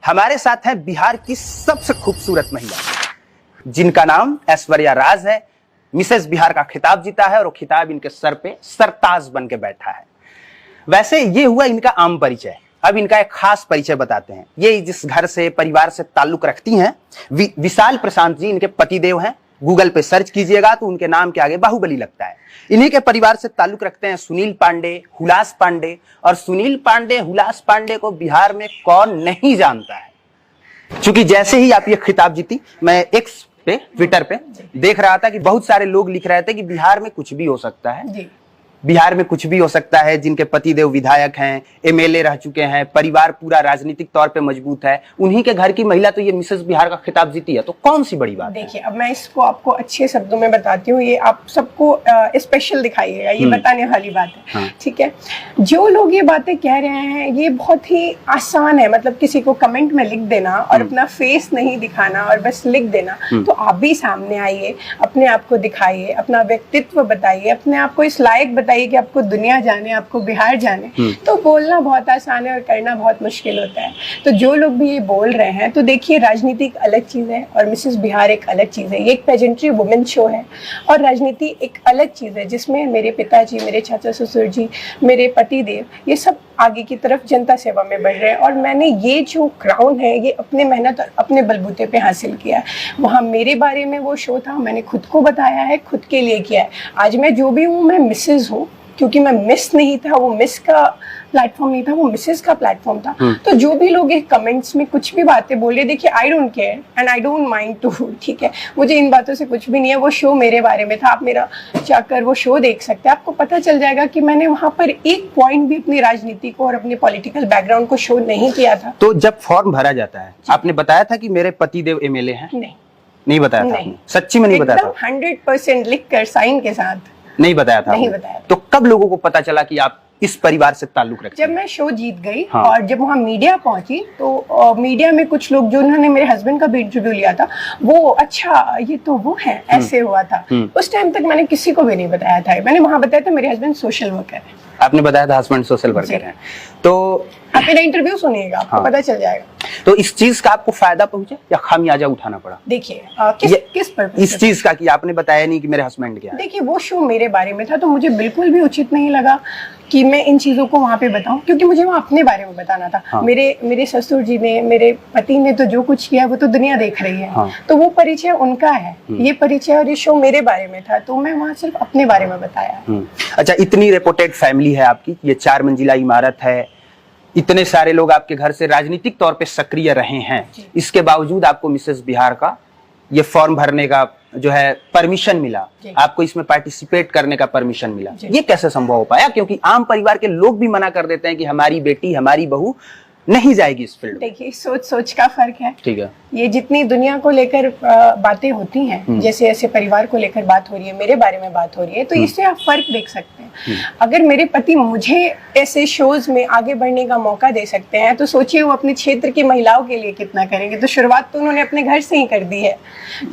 हमारे साथ है बिहार की सबसे खूबसूरत महिला, जिनका नाम ऐश्वर्या राज है। मिसेस बिहार का खिताब जीता है और वो खिताब इनके सर पे सरताज बन के बैठा है। वैसे ये हुआ इनका आम परिचय। अब इनका एक खास परिचय बताते हैं। ये जिस घर से, परिवार से ताल्लुक रखती हैं, विशाल प्रशांत जी इनके पतिदेव हैं। गूगल पे सर्च कीजिएगा तो उनके नाम के आगे बाहुबली लगता है। इन्हीं के परिवार से ताल्लुक रखते हैं सुनील पांडे, हुलास पांडे। और सुनील पांडे, हुलास पांडे को बिहार में कौन नहीं जानता है। क्योंकि जैसे ही आप ये खिताब जीती, मैं एक्स पे, ट्विटर पे देख रहा था कि बहुत सारे लोग लिख रहे थे कि बिहार में कुछ भी हो सकता है जी। बिहार में कुछ भी हो सकता है। जिनके पतिदेव विधायक हैं, एमएलए रह चुके हैं, परिवार पूरा राजनीतिक तौर पे मजबूत है, उन्हीं के घर की महिला तो ये मिसेस बिहार का खिताब जीती है, तो कौन सी बड़ी बात है। देखिए, अब मैं इसको आपको अच्छे शब्दों में बताती हूँ, ये आप सबको स्पेशल दिखाइएगा, ये बताने वाली बात है। हाँ। ठीक है, जो लोग ये बातें कह रहे हैं ये बहुत ही आसान है। मतलब किसी को कमेंट में लिख देना और अपना फेस नहीं दिखाना और बस लिख देना। तो आप भी सामने आइए, अपने आप को दिखाइए, अपना व्यक्तित्व बताइए, अपने आप को इस लायक बताइए कि आपको दुनिया जाने, आपको बिहार जाने। तो बोलना बहुत आसान है और करना बहुत मुश्किल होता है। तो जो लोग भी ये बोल रहे हैं, तो देखिए, राजनीति एक अलग चीज़ है और मिसेस बिहार एक अलग चीज़ है। ये एक पेजेंट्री वुमेन शो है और राजनीति एक अलग चीज़ है, जिसमें मेरे पिताजी, मेरे चाचा ससुर जी, मेरे पतिदेव, ये सब आगे की तरफ जनता सेवा में बढ़ रहे हैं। और मैंने ये जो क्राउन है ये अपने मेहनत और अपने बलबूते पे हासिल किया है। वहाँ मेरे बारे में वो शो था, मैंने खुद को बताया है, खुद के लिए किया है। आज मैं जो भी हूँ, मैं मिसेज हूँ, क्योंकि मैं मिस नहीं था, वो मिस का प्लेटफॉर्म नहीं था, वो मिसेस का प्लेटफॉर्म था। तो जो भी लोग एक कमेंट्स में कुछ भी बातें बोल रहे, देखिए, I don't care and I don't mind too. ठीक है, मुझे इन बातों से कुछ भी नहीं है। वो शो मेरे बारे में था, आप मेरा जाकर वो शो देख सकते हैं, आपको पता चल जाएगा कि मैंने वहाँ पर एक पॉइंट भी अपनी राजनीति को और अपने पॉलिटिकल बैकग्राउंड को शो नहीं किया था। तो जब फॉर्म भरा जाता है, आपने बताया था कि मेरे पतिदेव एमएलए हैं? नहीं बताया था? नहीं, सच्ची में नहीं बताया था? 100% लिख कर साइन के साथ नहीं बताया था? नहीं बताया। तो कब लोगों को पता चला कि आप इस परिवार से ताल्लुक रखते हैं? जब मैं शो जीत गई। हाँ। और जब वहाँ मीडिया पहुंची तो मीडिया में कुछ लोग, जो उन्होंने मेरे हस्बैंड का भी इंटरव्यू लिया था, वो अच्छा ये तो वो है, ऐसे हुआ था। उस टाइम तक मैंने किसी को भी नहीं बताया था। मैंने वहाँ बताया था मेरे हस्बैंड सोशल वर्कर है। आपने बताया था हस्बैंड सोशल वर्कर हैं। तो आप मेरा इंटरव्यू सुनिएगा, आपको पता चल जाएगा। तो इस चीज का आपको फायदा पहुंचा या खामियाजा उठाना पड़ा? देखिए, किस पर इस चीज का कि आपने बताया नहीं कि मेरे हस्बैंड क्या है। देखिए, वो शो मेरे बारे में था, तो मुझे बिल्कुल भी उचित नहीं लगा कि मैं इन चीजों को वहाँ पे बताऊं, क्योंकि मुझे वहाँ अपने बारे में बताना था। हाँ। मेरे ससुर जी ने, मेरे पति ने तो जो कुछ किया वो तो दुनिया देख रही है। हाँ। तो वो परिचय उनका है, ये परिचय और ये शो मेरे बारे में था, तो मैं वहाँ सिर्फ अपने बारे में बताया। अच्छा, इतनी रेपुटेड फैमिली है आपकी, ये 4 मंजिला इमारत है, इतने सारे लोग आपके घर से राजनीतिक तौर पे सक्रिय रहे हैं, इसके बावजूद आपको मिसेस बिहार का ये फॉर्म भरने का जो है परमिशन मिला, आपको इसमें पार्टिसिपेट करने का परमिशन मिला, ये कैसे संभव हो पाया? क्योंकि आम परिवार के लोग भी मना कर देते हैं कि हमारी बेटी, हमारी बहू नहीं जाएगी इस फील्ड। देखिए, सोच का फर्क है। ठीक है, ये जितनी दुनिया को लेकर बातें होती हैं, जैसे ऐसे परिवार को लेकर बात हो रही है, मेरे बारे में बात हो रही है, तो इससे आप फर्क देख सकते हैं। अगर मेरे पति मुझे ऐसे शोज में आगे बढ़ने का मौका दे सकते हैं, तो सोचिए वो अपने क्षेत्र की महिलाओं के लिए कितना करेंगे। तो शुरुआत तो उन्होंने अपने घर से ही कर दी है,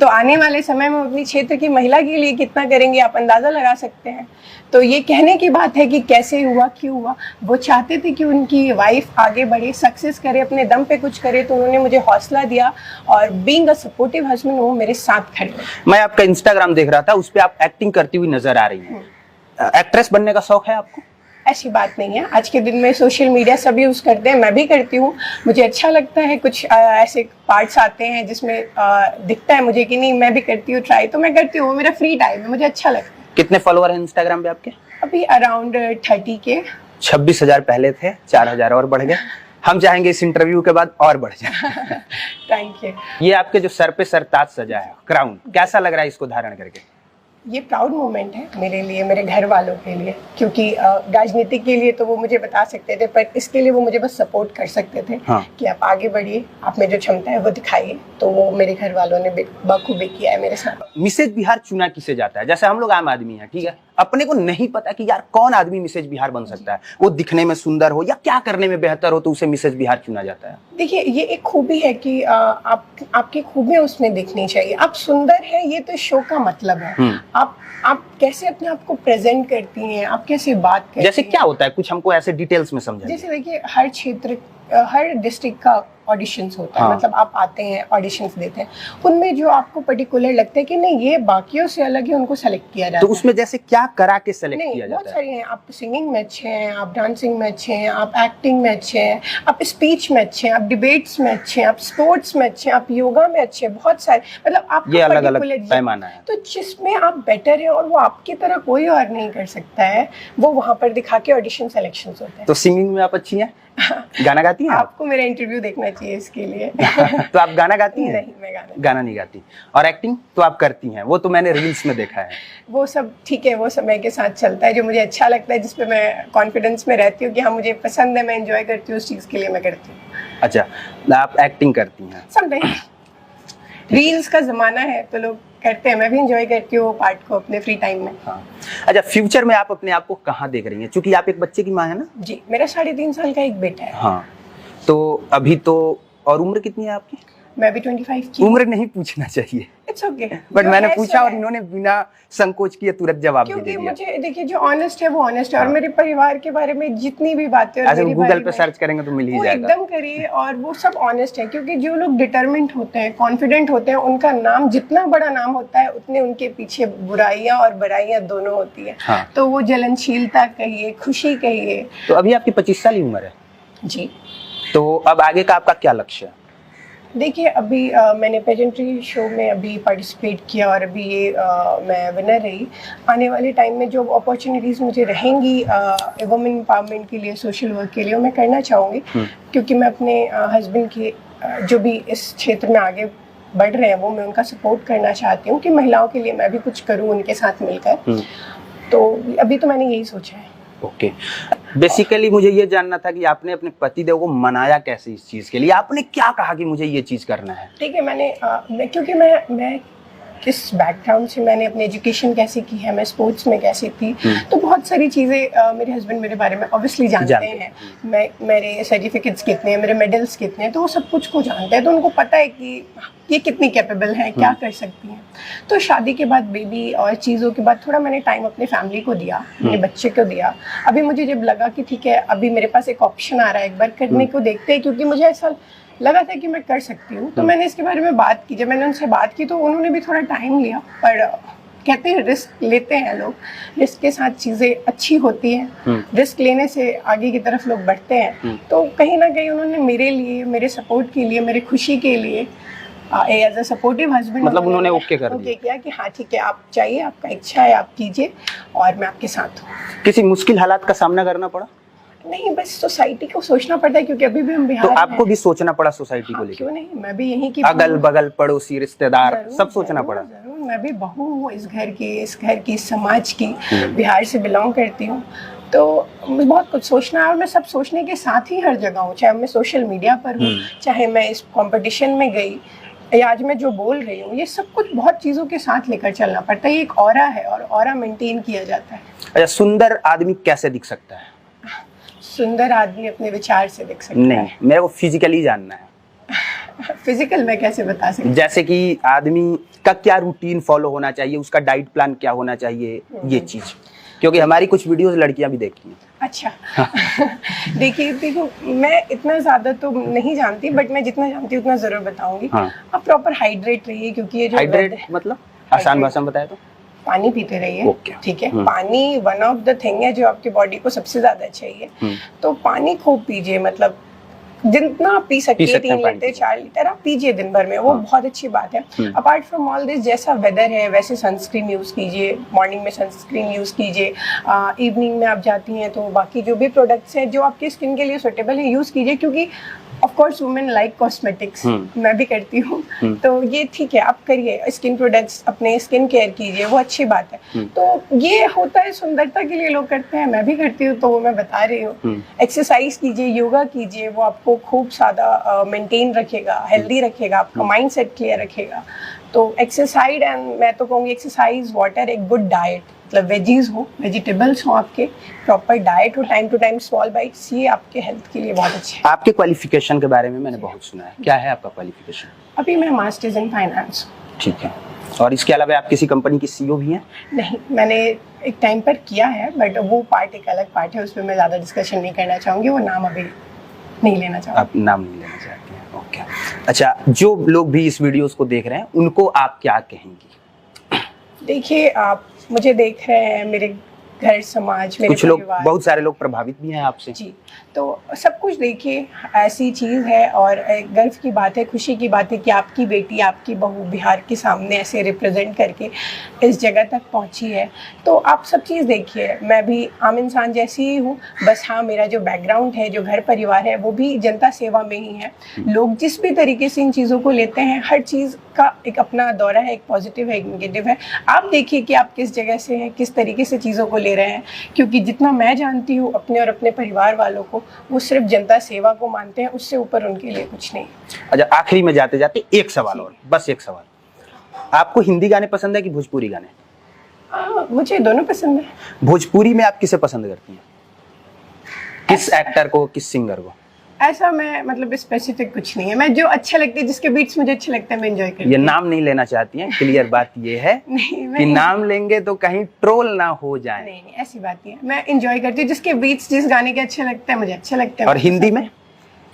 तो आने वाले समय में अपनी क्षेत्र की महिला के लिए कितना करेंगे, आप अंदाजा लगा सकते हैं। तो ये कहने की बात है कि कैसे हुआ, क्यों हुआ। वो चाहते थे कि उनकी वाइफ आगे बढ़े, सक्सेस करे, अपने दम पे कुछ करे, तो उन्होंने मुझे हौसला दिया और बीइंग अ सपोर्टिव हस्बैंड वो मेरे साथ खड़े। मैं आपका इंस्टाग्राम देख रहा था, उस पे आप एक्टिंग करती हुई नजर आ रही हैं। एक्ट्रेस बनने का शौक है आपको? ऐसी बात नहीं है, आज के दिन में सोशल मीडिया सब यूज करते हैं, मैं भी करती हूँ। मुझे अच्छा लगता है, कुछ ऐसे पार्ट्स आते हैं जिसमें दिखता है मुझे कि नहीं, मैं भी करती हूँ ट्राई, तो मैं करती हूँ। मेरा फ्री टाइम है, मुझे अच्छा लगता है। कितने फॉलोअर हैं इंस्टाग्राम पे आपके? अभी अराउंड 30 के। 26,000 पहले थे, 4,000 और बढ़ गए। हम चाहेंगे इस इंटरव्यू के बाद और बढ़ जाए। Thank you. ये आपके जो सर पे सरताज सजा है, क्राउन, कैसा लग रहा है इसको धारण करके? ये प्राउड मोमेंट है मेरे लिए, मेरे घर वालों के लिए, क्योंकि राजनीति के लिए तो वो मुझे बता सकते थे, पर इसके लिए वो मुझे बस सपोर्ट कर सकते थे। हाँ। कि आप आगे बढ़िए, आप में जो क्षमता है वो दिखाइए, तो वो मेरे घर वालों ने बखूबी किया है मेरे साथ। मिसेज बिहार चुना किसे जाता है? जैसे हम लोग आम आदमी हैं, ठीक है, अपने को नहीं पता कि यार कौन आदमी मिसेज बिहार बन सकता है, वो दिखने में सुंदर हो या क्या करने में बेहतर हो, तो उसे मिसेज बिहार चुना जाता है। देखिए, ये एक खूबी है कि आपकी खूबियां उसमें दिखनी चाहिए। आप सुंदर है, ये तो शो का मतलब है। आप कैसे अपने आप को प्रेजेंट करती हैं, आप कैसे बात करती हैं, जैसे क्या होता है, कुछ हमको ऐसे डिटेल्स में समझाइए। जैसे देखिए, हर क्षेत्र, हर डिस्ट्रिक्ट का ऑडिशंस होता है, हाँ। मतलब आप आते हैं ऑडिशंस देते हैं, उनमें जो आपको पर्टिकुलर लगता है कि नहीं ये बाकियों से अलग है, उनको सेलेक्ट किया जाता तो है। उसमें जैसे क्या करा के सेलेक्ट नहीं, किया बहुत जाता है? सारी हैं। आप सिंगिंग में अच्छे हैं, आप डांसिंग में अच्छे हैं, आप एक्टिंग में अच्छे हैं, आप स्पीच में अच्छे हैं, आप डिबेट्स में अच्छे हैं, आप स्पोर्ट्स में अच्छे हैं, आप योगा में अच्छे हैं, बहुत सारे, मतलब आप ये अलग-अलग पैमाना है। तो जिसमें आप बेटर है और वो आपकी तरह कोई और नहीं कर सकता है, वो वहाँ पर दिखा के ऑडिशन सिलेक्शंस होते हैं। तो सिंगिंग में आप अच्छी हैं? गाना गाती हैं आप? आपको मेरा इंटरव्यू देखना चाहिए इसके लिए। तो आप गाना गाती हैं? नहीं, मैं गाना नहीं गाती। और एक्टिंग तो आप करती हैं, वो तो मैंने रील्स में देखा है। वो सब ठीक है, वो समय के साथ चलता है, जो मुझे अच्छा लगता है, जिस पे मैं कॉन्फिडेंस में रहती हूँ कि हाँ मुझे पसंद है, मैं एंजॉय करती हूँ, उस चीज़ के लिए मैं करती हूँ। अच्छा, आप एक्टिंग करती हैं? समटाइम्स रील्स का ज़माना है तो लोग करते हैं, मैं भी एंजॉय करती हूँ पार्ट को अपने फ्री टाइम में। हाँ। अच्छा, फ्यूचर में आप अपने आप को कहाँ देख रही हैं? क्योंकि आप एक बच्चे की माँ है ना? जी, मेरा 3.5 साल का एक बेटा है। हाँ, तो अभी तो, और उम्र कितनी है आपकी? मैं भी 25 की। उम्र नहीं पूछना चाहिए, इट्स ओके, बट मैंने पूछा और इन्होंने बिना संकोच किए तुरंत जवाब दे क्योंकि दिया। मुझे देखिए जो ऑनेस्ट है वो ऑनेस्ट है, और हाँ। मेरे परिवार के बारे में जितनी भी बातें और ऐसे मेरे गूगल बारे पे में सर्च करेंगे तो मिल ही वो जाएगा। एकदम करिए, और वो सब ऑनेस्ट है, क्योंकि जो लोग डिटरमिन्ड होते हैं, कॉन्फिडेंट होते हैं, उनका नाम जितना बड़ा नाम होता है उतने उनके पीछे बुराइयां और बड़ाइयां दोनों होती है। हाँ। तो वो जलनशीलता कहिए, खुशी कहिए। तो अभी आपकी 25 साल की उम्र है, जी तो अब आगे का आपका क्या लक्ष्य है? देखिए, अभी मैंने पेजेंट्री शो में अभी पार्टिसिपेट किया और अभी ये मैं विनर रही। आने वाले टाइम में जो अपॉर्चुनिटीज़ मुझे रहेंगी वुमेन एम्पावरमेंट के लिए, सोशल वर्क के लिए, वो मैं करना चाहूँगी, क्योंकि मैं अपने हस्बैंड के जो भी इस क्षेत्र में आगे बढ़ रहे हैं वो मैं उनका सपोर्ट करना चाहती हूँ कि महिलाओं के लिए मैं भी कुछ करूँ उनके साथ मिलकर। तो अभी तो मैंने यही सोचा है। ओके, बेसिकली मुझे ये जानना था कि आपने अपने पतिदेव को मनाया कैसे इस चीज के लिए? आपने क्या कहा कि मुझे ये चीज करना है? ठीक है, क्योंकि मैं किस बैकग्राउंड से, मैंने अपनी एजुकेशन कैसे की है, मैं स्पोर्ट्स में कैसी थी, तो बहुत सारी चीज़ें मेरे हस्बैंड मेरे बारे में ऑब्वियसली जानते हैं। मेरे सर्टिफिकेट्स कितने हैं, मेरे मेडल्स कितने हैं, तो वो सब कुछ को जानते हैं, तो उनको पता है कि ये कितनी कैपेबल है, क्या कर सकती हैं। तो शादी के बाद, बेबी और चीज़ों के बाद थोड़ा मैंने टाइम अपने फैमिली को दिया, अपने बच्चे को दिया। अभी मुझे जब लगा कि ठीक है, अभी मेरे पास एक ऑप्शन आ रहा है, एक बार करने को देखते हैं, क्योंकि मुझे ऐसा लगा था कि मैं कर सकती हूँ, तो मैंने इसके बारे में बात की। जब मैंने उनसे बात की तो उन्होंने भी थोड़ा टाइम लिया, पर कहते हैं रिस्क लेते हैं लोग, रिस्क के साथ चीज़ें अच्छी होती हैं, रिस्क लेने से आगे की तरफ लोग बढ़ते हैं। तो कहीं ना कहीं उन्होंने मेरे लिए, मेरे सपोर्ट के लिए, मेरे खुशी के लिए एज अ सपोर्टिव हस्बैंड, मतलब उन्होंने ओके कर दिया किया कि हाँ ठीक है, आप चाहिए, आपका इच्छा है, आप कीजिए और मैं आपके साथ हूँ। किसी मुश्किल हालात का सामना करना पड़ा? नहीं, बस सोसाइटी को सोचना पड़ता है, क्योंकि अभी भी हम बिहार तो में आपको भी सोचना पड़ा सोसाइटी को हाँ, लेकर? क्यों नहीं, मैं भी यहीं की अगल बगल, पड़ोसी, रिश्तेदार, सब सोचना पड़ा? जरूर, मैं भी बहू हूँ इस घर की, इस समाज की, बिहार से बिलोंग करती हूँ, तो बहुत कुछ सोचना है। और मैं सब सोचने के साथ ही हर जगह हूँ, चाहे मैं सोशल मीडिया पर हूँ, चाहे मैं इस कंपटीशन में गई, या आज मैं जो बोल रही हूँ, ये सब कुछ बहुत चीज़ों के साथ लेकर चलना पड़ता है। ये एक ऑरा है और ऑरा मेंटेन किया जाता है। अच्छा, सुंदर आदमी कैसे दिख सकता है? सुंदर आदमी अपने विचार से दिख सकता नहीं, मेरे को फिजिकली जानना है। फिजिकल मैं कैसे बता सकती हूँ? जैसे कि आदमी का क्या रूटीन फॉलो होना चाहिए, उसका डाइट प्लान क्या होना चाहिए, ये चीज, क्योंकि हमारी कुछ वीडियोस लड़कियां भी देखती हैं। अच्छा देखो, मैं इतना ज़्यादा तो नहीं जानती, बट मैं जितना जानती हूँ उतना ज़रूर बताऊंगी। हाँ। आप प्रॉपर हाइड्रेट रहिए, क्योंकि ये जो हाइड्रेट मतलब आसान भाषा में बताया तो? पानी पीते रहिए। ओके। ठीक है, पानी वन ऑफ द थिंग है जो आपकी बॉडी को सबसे ज़्यादा चाहिए। तो पानी खूब पीजिए, मतलब जितना आप पी सकते हैं, 3 लीटर 4 लीटर आप पीजिए दिन भर में, वो बहुत अच्छी बात है। अपार्ट फ्रॉम ऑल दिस, जैसा वेदर है वैसे सनस्क्रीन यूज़ कीजिए, मॉर्निंग में सनस्क्रीन यूज़ कीजिए, इवनिंग में आप जाती हैं तो बाकी जो भी प्रोडक्ट्स हैं जो आपकी स्किन के लिए सूटेबल है यूज़ कीजिए, क्योंकि of course women like cosmetics, मैं भी करती हूँ, तो ये ठीक है, आप करिए स्किन प्रोडक्ट्स, अपने स्किन केयर कीजिए, वो अच्छी बात है। तो ये होता है, सुंदरता के लिए लोग करते हैं, मैं भी करती हूँ, तो वो मैं बता रही हूँ। एक्सरसाइज कीजिए, योगा कीजिए, वो आपको खूब ज़्यादा मेंटेन रखेगा, हेल्दी रखेगा, आपका माइंड सेट क्लियर रखेगा। तो एक्सरसाइज, एंड मैं तो कहूँगी एक्सरसाइज, वाटर, एक गुड डाइट, मतलब वेजीज हो, वेजिटेबल्स हो, आपके प्रॉपर डाइट हो, time to time small bites, ये आपके हेल्थ के लिए बहुत अच्छे हैं। आपके क्वालिफिकेशन के बारे में मैंने बहुत सुना है, क्या है आपका क्वालिफिकेशन? अभी मैं मास्टर्स इन फाइनेंस। ठीक है, और इसके अलावा आप किसी कंपनी की सीईओ भी हैं? नहीं, मैंने एक टाइम पर किया है, बट वो पार्ट एक अलग पार्ट है, उस पर मैं ज़्यादा डिस्कशन नहीं करना चाहूँगी, वो नाम अभी नहीं लेना चाहूँगी। आप नाम नहीं लेना चाहते हैं? ओके। अच्छा, जो लोग भी इस वीडियोस को देख रहे हैं उनको आप क्या कहेंगी? देखिए, आप मुझे देख रहे हैं, मेरे घर समाज, मेरे कुछ लोग, परिवार, बहुत सारे लोग प्रभावित भी हैं आपसे। जी, तो सब कुछ देखिए, ऐसी चीज़ है और गर्व की बात है, खुशी की बात है कि आपकी बेटी, आपकी बहू बिहार के सामने ऐसे रिप्रेजेंट करके इस जगह तक पहुंची है। तो आप सब चीज़ देखिए, मैं भी आम इंसान जैसी ही हूँ, बस हाँ, मेरा जो बैकग्राउंड है, जो घर परिवार है, वो भी जनता सेवा में ही है। लोग जिस भी तरीके से इन चीज़ों को लेते हैं, हर चीज़ का एक अपना दौरा है, एक पॉजिटिव है, एक नेगेटिव है। आप देखिए कि आप किस जगह से हैं, किस तरीके से चीज़ों को ले रहे हैं, क्योंकि जितना मैं जानती हूँ अपने और अपने परिवार वालों को, वो सिर्फ जनता सेवा को मानते हैं, उससे ऊपर उनके लिए कुछ नहीं। अच्छा, आखिरी में जाते जाते एक सवाल और, बस एक सवाल, आपको हिंदी गाने पसंद है कि भोजपुरी गाने? मुझे दोनों पसंद है। भोजपुरी में आप किसे पसंद करती हैं? किस एक्टर को, किस सिंगर को? ऐसा मैं मतलब स्पेसिफिक कुछ नहीं है, मैं जो अच्छा लगता है, जिसके बीट्स मुझे अच्छे लगते हैं, मैं एंजॉय करती हूँ। ये नाम नहीं लेना चाहती हैं, क्लियर बात ये है नहीं, कि नाम लेंगे तो कहीं ट्रोल ना हो जाए। नहीं, ऐसी बात नहीं है, मैं एंजॉय करती हूँ, जिसके बीट्स, जिस गाने के अच्छे लगते हैं, मुझे अच्छे लगते हैं। और हिंदी में?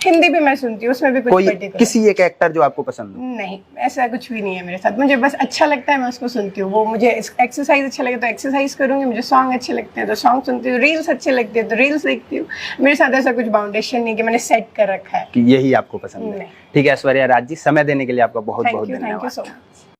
हिंदी भी मैं सुनती हूँ, उसमें भी कुछ कोई पर्टिकुलर किसी एक एक्टर जो आपको पसंद हो? नहीं, ऐसा कुछ भी नहीं है मेरे साथ। मुझे बस अच्छा लगता है, मैं उसको सुनती हूँ। वो मुझे एक्सरसाइज अच्छा लगे तो एक्सरसाइज करूँगी, मुझे सॉन्ग अच्छे लगते हैं तो सॉन्ग सुनती हूँ, रील्स अच्छे लगते हैं तो रील्स देखती हूँ। मेरे साथ ऐसा कुछ बाउंडेशन नहीं कि मैंने सेट कर रखा है कि यही आपको पसंद है। नहीं। ठीक है ऐश्वर्या राज जी, समय देने के लिए आपका बहुत बहुत थैंक यू धन्यवाद। So much.